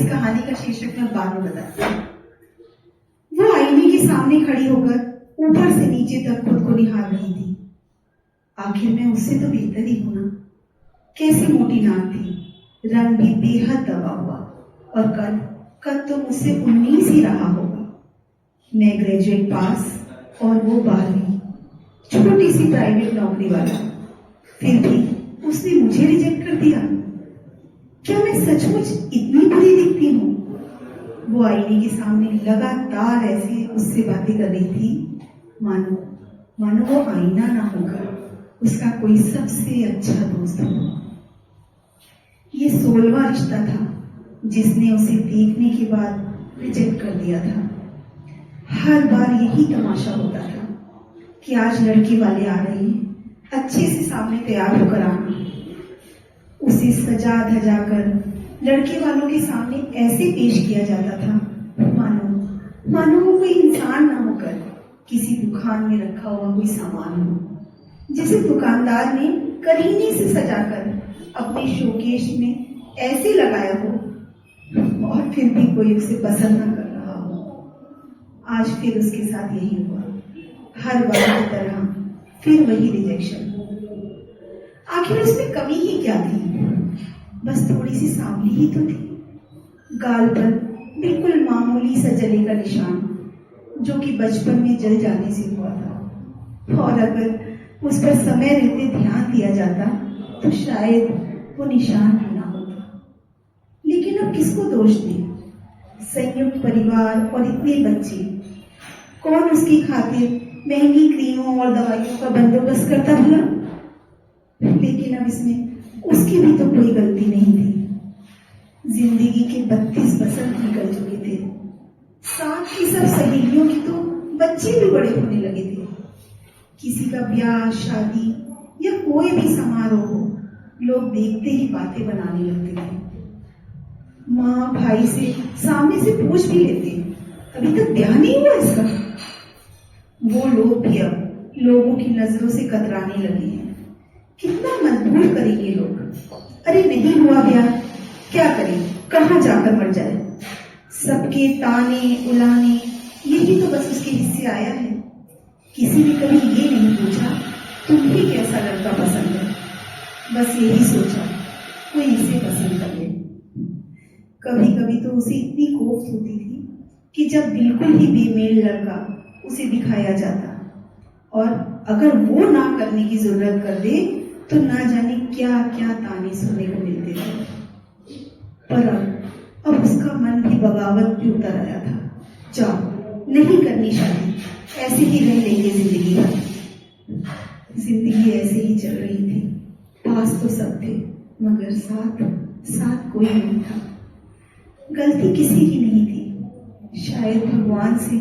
इस कहानी का शीर्षक मैं बाद में बताती हूँ। वो आईने के सामने खड़ी होकर ऊपर से नीचे तक खुद को निहार रही थी। आखिर मैं उससे तो बेहतर ही हूं ना। कैसी मोटी नाक थी, रंग भी बेहद दबा हुआ, और कद तो मुझसे 19 ही रहा होगा। मैं ग्रेजुएट पास और वो 12वीं, छोटी सी प्राइवेट नौकरी वाला। फिर भी उसने मुझे रिजेक्ट कर दिया। क्या मैं सचमुच इतनी बुरी दिखती हूँ? वो आईने के सामने लगातार ऐसे उससे बातें कर रही थी, मानो वो आईना ना होकर उसका कोई सबसे अच्छा दोस्त हो। ये 16वां रिश्ता था जिसने उसे देखने के बाद रिजेक्ट कर दिया था। हर बार यही तमाशा होता था कि आज लड़के वाले आ रहे हैं, अच्छे से सामने तैयार होकर आना। उसे सजा धजा कर लड़के वालों के सामने ऐसे पेश किया जाता था मानो वो कोई इंसान ना होकर किसी दुकान में रखा हुआ कोई सामान हो, जिसे दुकानदार ने करीने से सजाकर अपने शोकेस में ऐसे लगाया हो, और फिर भी कोई उसे पसंद ना कर रहा हो। आज फिर उसके साथ यही हुआ, हर बार की तरह फिर वही रिजेक्शन। आखिर उसमें कमी ही क्या थी? बस थोड़ी सी सांवली ही तो थी, गाल पर बिल्कुल मामूली सा जले का निशान, जो कि बचपन में जल जाने से हुआ था, और अगर उस पर समय रहते ध्यान दिया जाता तो शायद वो निशान भी ना होता। लेकिन अब किसको दोष दें? संयुक्त परिवार और इतने बच्चे, कौन उसकी खातिर महंगी क्रीमों और दवाइयों का बंदोबस्त करता भला? लेकिन अब इसमें उसकी भी तो कोई गलती नहीं थी। जिंदगी के 32 बसंत निकल चुके थे, साथ की सब सहेलियों की तो बच्चे भी बड़े होने लगे थे। किसी का ब्याह शादी या कोई भी समारोह हो, लोग देखते ही बातें बनाने लगते थे। माँ भाई से सामने से पूछ भी लेते, अभी तक ब्याह नहीं हुआ इसका? वो लोग भी अब लोगों की नजरों से कतराने लगे हैं। कितना मजबूर करेंगे लोग? अरे नहीं हुआ ब्याह, क्या करें, कहाँ जाकर मर जाए? सबके ताने उलाने, यही तो बस उसके हिस्से आया है। किसी ने कभी ये नहीं पूछा तुम्हें कैसा लड़का पसंद है, बस यही सोचा कोई इसे पसंद कर ले। कभी कभी तो उसे इतनी कोफ्त होती थी कि जब बिल्कुल ही बेमेल लड़का उसे दिखाया जाता, और अगर वो ना करने की जरूरत कर दे तो ना जाने क्या क्या ताने सुनने को मिलते थे। पर अब उसका मन भी बगावत पे उतर आया था। जाओ, नहीं करनी शादी, ऐसे ही रह लेंगे जिंदगी भर। जिंदगी ऐसे ही चल रही थी। पास तो सब थे, मगर साथ कोई नहीं था। गलती किसी की नहीं थी। शायद भगवान से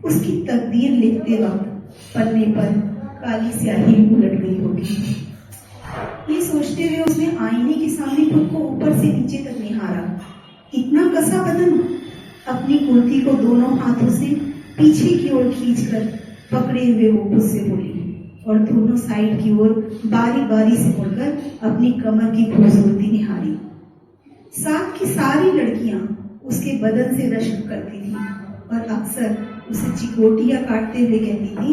उसकी तकदीर लिखते वक्त पन्ने पर काली स्याही उलट गई होगी। ये सोचते हुए उसने आईने के सामने खुद को ऊपर से नीचे तक निहारा। इतना कसा बदन, अपनी कुर्ती को दोनों हाथों से पीछे की ओर खींचकर पकड़े हुए वो मुझसे बोली, और दोनों साइड की ओर बारी बारी से मुड़कर अपनी कमर की खूबसूरती निहारी। साथ की सारी लड़कियां उसके बदन से रश्क करती थी, और अक्सर उसे चिकोटियां काटते हुए कहती थी,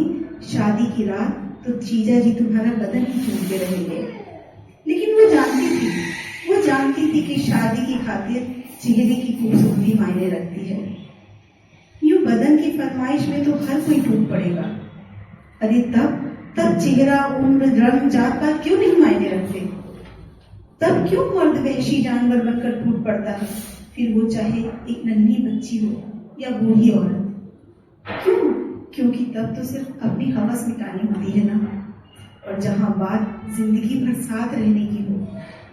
शादी की रात तो जीजा जी तुम्हारा बदन ही चूमते रहेंगे। लेकिन वो जानती थी कि शादी की खातिर चेहरे की खूबसूरती मायने रखती है। यूं बदन की फरमाइश में तो हर कोई टूट पड़ेगा। अरे तब चेहरा, उम्र, रंग, जात पात क्यों नहीं मायने रखते? तब क्यों मर्द वहशी जानवर बनकर टूट पड़ता है, फिर वो चाहे एक नन्ही बच्ची हो या बूढ़ी औरत? क्योंकि तब तो सिर्फ अपनी हवस मिटानी होती है ना। और जहां बात जिंदगी भर साथ रहने की हो,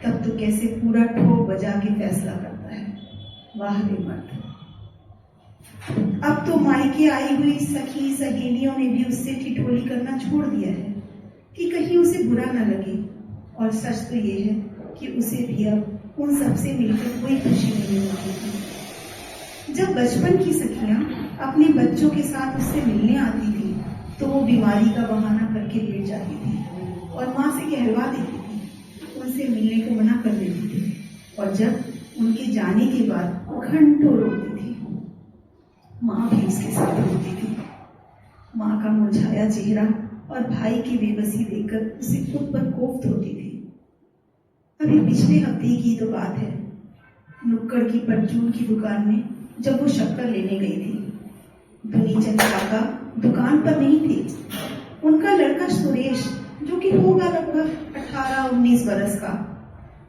तब तो कैसे पूरा ठोक बजा के फैसला करता है। वाह रे मर्द! अब तो मायके आई हुई सखी सहेलियों ने भी उससे ठिठोली करना छोड़ दिया है कि कहीं उसे बुरा न लगे। और सच तो ये है कि उसे भी अब उन सबसे मिलकर कोई खुशी नहीं होती थी। जब बचपन की सखियां अपने बच्चों के साथ उससे मिलने आती थी तो वो बीमारी का बहाना करके लेट जाती थी और माँ से कहलवा देती थी, उनसे मिलने को मना कर देती थी। और जब उनके जाने के बाद घंटों रोती थी। माँ भी उसके साथ रोती थी। माँ का मुरझाया चेहरा और भाई की बेबसी देखकर उसे खुद पर कोफ्त होती थी। अभी पिछले हफ्ते की तो बात है, नुक्कड़ की परचून की दुकान में जब वो शक्कर लेने गई थी। दुनीचंद काका दुकान पर नहीं थे। उनका लड़का सुरेश, जो कि होगा लगभग 18-19 बरस का,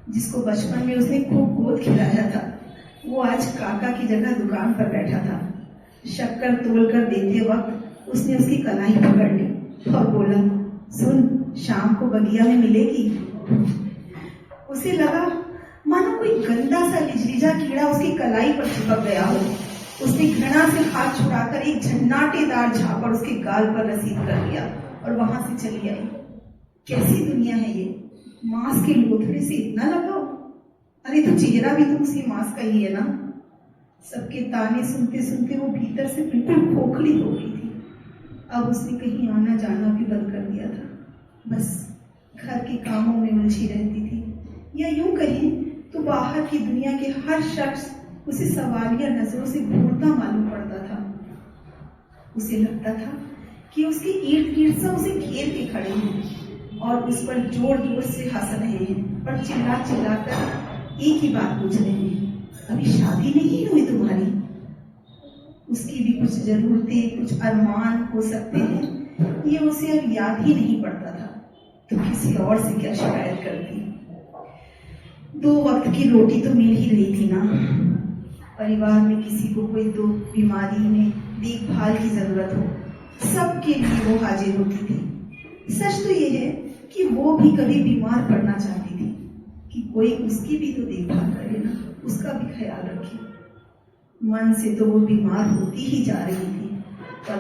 जिसको बचपन में उसने खूब गोद खिलाया था, वो आज काका की जगह दुकान पर बैठा था। शक्कर तोल कर देते वक्त उसने उसकी कलाई पकड़ ली और बोला, सुन, शाम को बगिया में मिलेगी। उसे लगा मानो कोई गंदा सा लिजलिजा कीड़ा उसकी कलाई पर चिपक गया हो। उसने घृणा से हाथ छुड़ाकर एक झन्नाटेदार झापड़ उसके गाल पर रसीद कर दिया और वहां से चली आई। कैसी दुनिया है ये, मांस के लोथड़े से इतना लगाओ। अरे तो चेहरा भी तो उसी मांस का ही है ना। सबके ताने सुनते सुनते वो भीतर से बिल्कुल खोखली हो गई थी। अब उसने कहीं आना जाना भी बंद कर दिया था, बस घर के कामों में उलझी रहती थी। या यूं कहें तो बाहर की दुनिया के हर शख्स उसे सवालिया नजरों से घूरता मालूम पड़ता था। उसे लगता था कि उसके इर्द गिर्द सब उसे घेर के खड़े हैं और उस पर जोर जोर से हंस रहे हैं और चिल्ला चिल्ला कर एक ही बात पूछ रहे हैं, अभी शादी नहीं हुई तुम्हारी? उसकी भी कुछ जरूरतें, कुछ अरमान हो सकते हैं, ये उसे अब याद ही नहीं पड़ता था। तो किसी और से क्या शिकायत करती? 2 वक्त की रोटी तो मिल ही रही थी ना। परिवार में किसी को कोई तो बीमारी में देखभाल की जरूरत हो, सबके लिए वो हाजिर होती थी। सच तो ये है कि वो भी कभी बीमार पड़ना चाहती थी कि कोई उसकी भी तो देखभाल करे ना, उसका भी ख्याल रखे। मन से तो वो बीमार होती ही जा रही थी, पर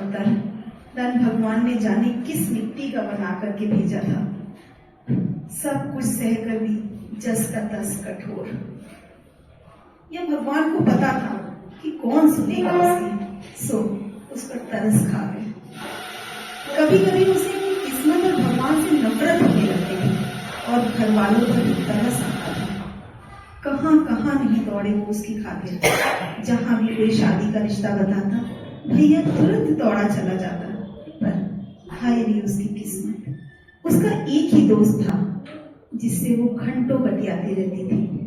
तन भगवान ने जाने किस मिट्टी का बना करके भेजा था। सब कुछ सहकर भी जस का तस कठोर। यह भगवान को पता था कि कौन सुनेगा उसकी, सो उस पर तरस खा गए। कभी कभी उसे अपनी किस्मत और भगवान से नफरत होने लगती थी और घर वालों पर भी तरस आता था। कहाँ कहाँ नहीं दौड़े वो उसकी खातिर। जहां भी कोई शादी का रिश्ता बताता, भैया तुरंत दौड़ा चला जाता। पर हाय रे उसकी किस्मत, उसका एक ही दोस्त था जिससे वो घंटों बतियाती रहती थी।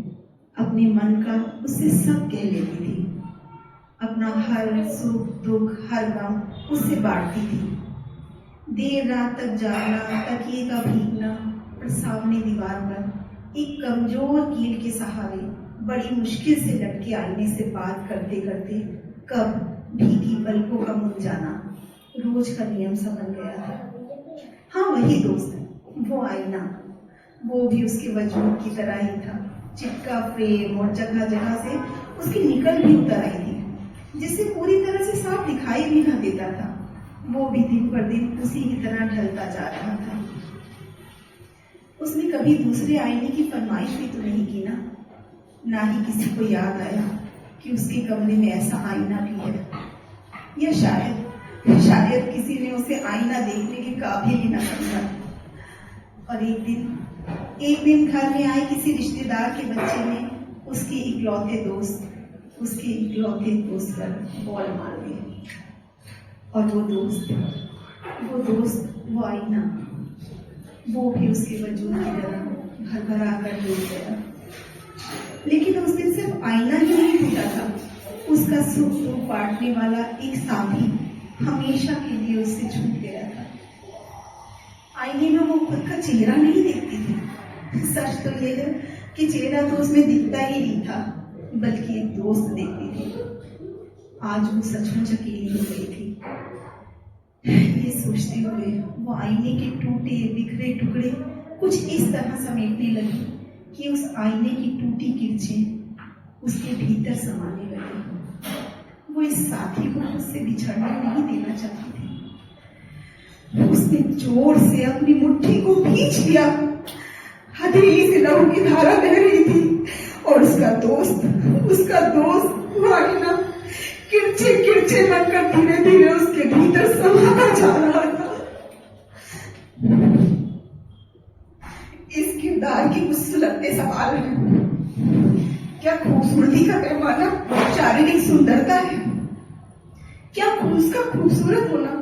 अपने मन का उससे सब कह लेती थी। अपना हर सुख दुख, हर गम उससे बांटती थी। देर रात तक जागना, तकिए का भीगना और सामने दीवार पर एक कमजोर कील के सहारे बड़ी मुश्किल से लटके आईने से बात करते करते कब भीगी पलकों का मुड़ जाना रोज का नियम सा बन गया था। हाँ, वही दोस्त, वो आईना, वो भी उसके वजूद की तरह ही था। चिपका फ्रेम और जगह जगह से उसकी निकल भी उतर आई थी, जिससे पूरी तरह से साफ दिखाई भी न देता था। वो भी दिन पर दिन उसी की तरह ढलता जा रहा था। उसने कभी दूसरे आईने की फरमाइश भी तो नहीं की ना ही किसी को याद आया कि उसके कमरे में ऐसा आईना भी है। या शायद किसी ने उसे आईना देखने के काबिल ही न समझा। और एक दिन घर में आए किसी रिश्तेदार के बच्चे ने उसके इकलौते दोस्त पर बॉल मार दी। और वो आईना, वो भी उसके वजूद की तरह भरभरा कर डूब गया। लेकिन उस दिन सिर्फ आईना ही नहीं टूटा था, उसका सुख दुख बांटने वाला एक साथी हमेशा के लिए उससे छूट गया था। आईने में वो खुद का चेहरा नहीं देखती थी। सच तो ये है कि चेहरा तो उसमें दिखता ही नहीं था, बल्कि एक दोस्त देखती थी। आज वो सचमुच अकेली हो गई थी। ये सोचते हुए वो आईने के टूटे बिखरे टुकड़े कुछ इस तरह समेटने लगी कि उस आईने की टूटी किरचें उसके भीतर समाने लगी। वो इस साथी को उससे बिछड़ने नहीं देना चाहती थी। उसने जोर से अपनी मुट्ठी को खींच लिया। हथेली से लहू की धारा बह रही थी और उसका दोस्त आईना किरचे बनकर धीरे धीरे उसके भीतर समाता जा रहा था। इस किरदार की कुछ सुलगते सवाल हैं। क्या क्या खूबसूरती का पैमाना शारीरिक सुंदरता है? क्या उसका खूबसूरत होना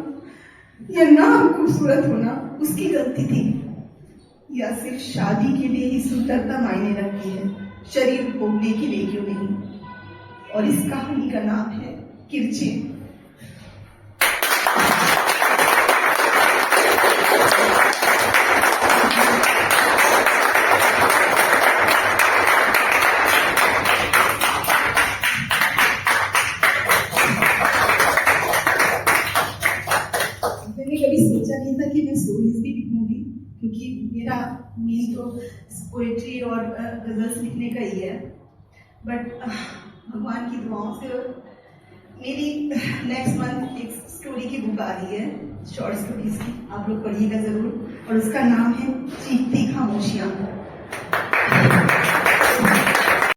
या ना खूबसूरत होना उसकी गलती थी, या सिर्फ शादी के लिए ही सुंदरता मायने रखती है, शरीर भोगने के लिए क्यों नहीं? और इस कहानी का नाम है किरचे। मैंने कभी सोचा नहीं था कि मैं स्टोरीज भी लिखूंगी, क्योंकि मेरा मेन तो पोएट्री और गजल्स लिखने का ही है। बट भगवान की दुआओं से मेरी नेक्स्ट मंथ एक स्टोरी की बुक आ रही है, शॉर्ट स्टोरीज की, आप लोग पढ़िएगा जरूर, और उसका नाम है चीखती खामोशियां।